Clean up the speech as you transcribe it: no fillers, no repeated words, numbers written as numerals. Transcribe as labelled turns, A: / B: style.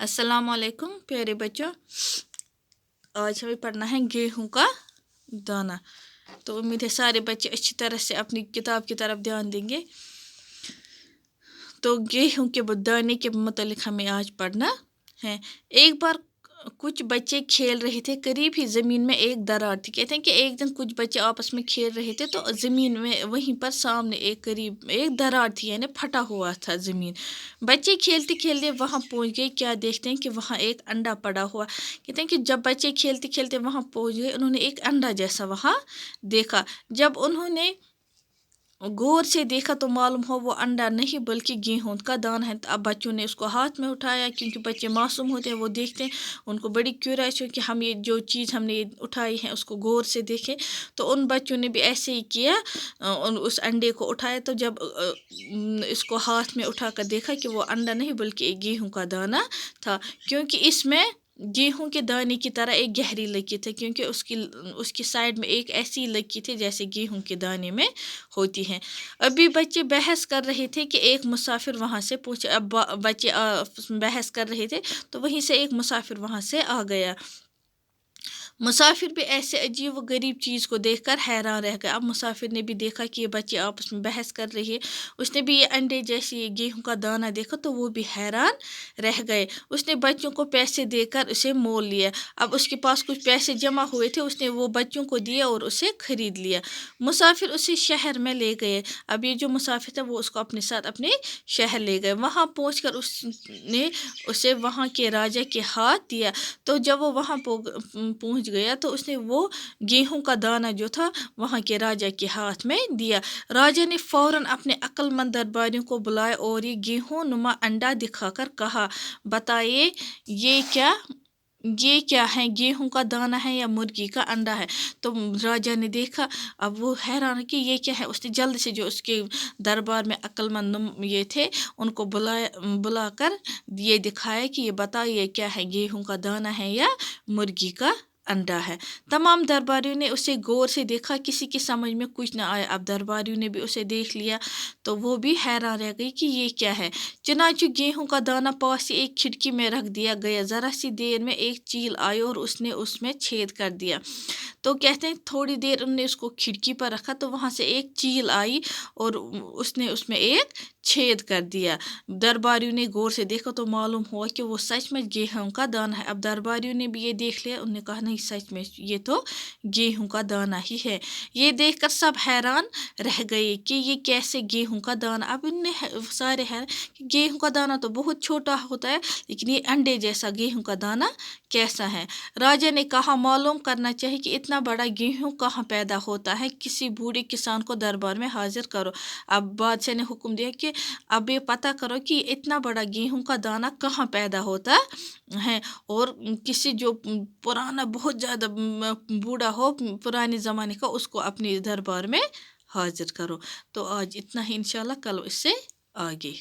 A: अस्सलाम वालेकुम प्यारे बच्चों। आज हमें पढ़ना है गेहूं का दाना। तो उम्मीद है सारे बच्चे अच्छी तरह से अपनी किताब की तरफ ध्यान देंगे। तो गेहूं के दाने के मुतालिक हमें आज पढ़ना है। एक बार कुछ बच्चे खेल रहे थे, करीब ही ज़मीन में एक दरार थी। कहते हैं कि एक दिन कुछ बच्चे आपस में खेल रहे थे तो ज़मीन में वहीं पर सामने एक करीब एक दरार थी, यानी फटा हुआ था ज़मीन। बच्चे खेलते खेलते वहां पहुंच गए। क्या देखते हैं कि वहां एक अंडा पड़ा हुआ। कहते हैं कि जब बच्चे खेलते खेलते वहां पहुंच गए, उन्होंने एक अंडा जैसा वहां देखा। जब उन्होंने गौर से देखा तो मालूम हो वो अंडा नहीं बल्कि गेहूं का दाना है। तो अब बच्चों ने उसको हाथ में उठाया, क्योंकि बच्चे मासूम होते हैं, वो देखते हैं, उनको बड़ी क्यूरियोसिटी हो कि हम ये जो चीज़ हमने उठाई है उसको गौर से देखें। तो उन बच्चों ने भी ऐसे ही किया, उस अंडे को उठाया। तो जब इसको हाथ में उठाकर देखा कि वो अंडा नहीं बल्कि एक गेहूं का दाना था, क्योंकि इसमें गेहूं के दाने की तरह एक गहरी लकीर थी, क्योंकि उसकी साइड में एक ऐसी लकीर थी जैसे गेहूं के दाने में होती हैं। अभी बच्चे बहस कर रहे थे कि एक मुसाफिर वहां से पूछे। अब बच्चे बहस कर रहे थे तो वहीं से एक मुसाफिर वहां से आ गया। मुसाफिर भी ऐसे अजीब व गरीब चीज़ को देखकर हैरान रह गया। अब मुसाफिर ने भी देखा कि ये बच्चे आपस में बहस कर रहे हैं। उसने भी ये अंडे जैसी गेहूं का दाना देखा तो वो भी हैरान रह गए। उसने बच्चों को पैसे देकर उसे मोल लिया। अब उसके पास कुछ पैसे जमा हुए थे, उसने वो बच्चों को दिए और उसे खरीद लिया। मुसाफिर उसे शहर में ले गए। अब ये जो मुसाफिर था वो उसको अपने साथ अपने शहर ले गए। वहाँ पहुँच उसने उसे वहाँ के राजा के हाथ दिया। तो जब वो वहाँ पहुँच गया तो उसने वो गेहूं का दाना जो था वहाँ के राजा के हाथ में दिया। राजा ने फौरन अपने अक्लमंद दरबारियों को बुलाया और ये गेहूं नुमा अंडा दिखाकर कहा, बताइए ये क्या है, गेहूं का दाना है या मुर्गी का अंडा है। तो राजा ने देखा, अब वो हैरान कि ये क्या है। उसने जल्द से जो उसके दरबार में अक्लमंद ये थे उनको बुलाकर ये दिखाया कि ये बताइए क्या है, गेहूं का दाना है या मुर्गी का अंडा है। तमाम दरबारियों ने उसे गौर से देखा, किसी की समझ में कुछ न आया। अब दरबारियों ने भी उसे देख लिया तो वो भी हैरान रह गई कि ये क्या है। चुनांचे गेहूं का दाना पास से एक खिड़की में रख दिया गया। जरा सी देर में एक चील आई और उसने उसमें छेद कर दिया। तो कहते हैं थोड़ी देर उन्होंने उसको खिड़की पर रखा तो वहां से एक चील आई और उसने उसमें एक छेद कर दिया। दरबारियों ने गौर से देखा तो मालूम हुआ कि वो सच में गेहूं का दाना है। अब दरबारियों ने भी ये देख लिया, उन्होंने कहा नहीं सच में ये तो गेहूं का दाना ही है। ये देखकर सब हैरान रह गए कि ये कैसे गेहूं का दाना। अब इनने सारे हैरान कि गेहूं का दाना तो बहुत छोटा होता है, लेकिन ये अंडे जैसा गेहूं का दाना कैसा है। राजा ने कहा मालूम करना चाहिए कि इतना बड़ा गेहूं कहाँ पैदा होता है। किसी बूढ़े किसान को दरबार में हाजिर करो। अब बादशाह ने हुक्म दिया कि अब ये पता करो कि इतना बड़ा गेहूं का दाना कहाँ पैदा होता है, और किसी जो पुराना बहुत ज़्यादा बूढ़ा हो पुराने ज़माने का उसको अपने दरबार में हाजिर करो। तो आज इतना ही, इंशाल्लाह कल इससे आगे।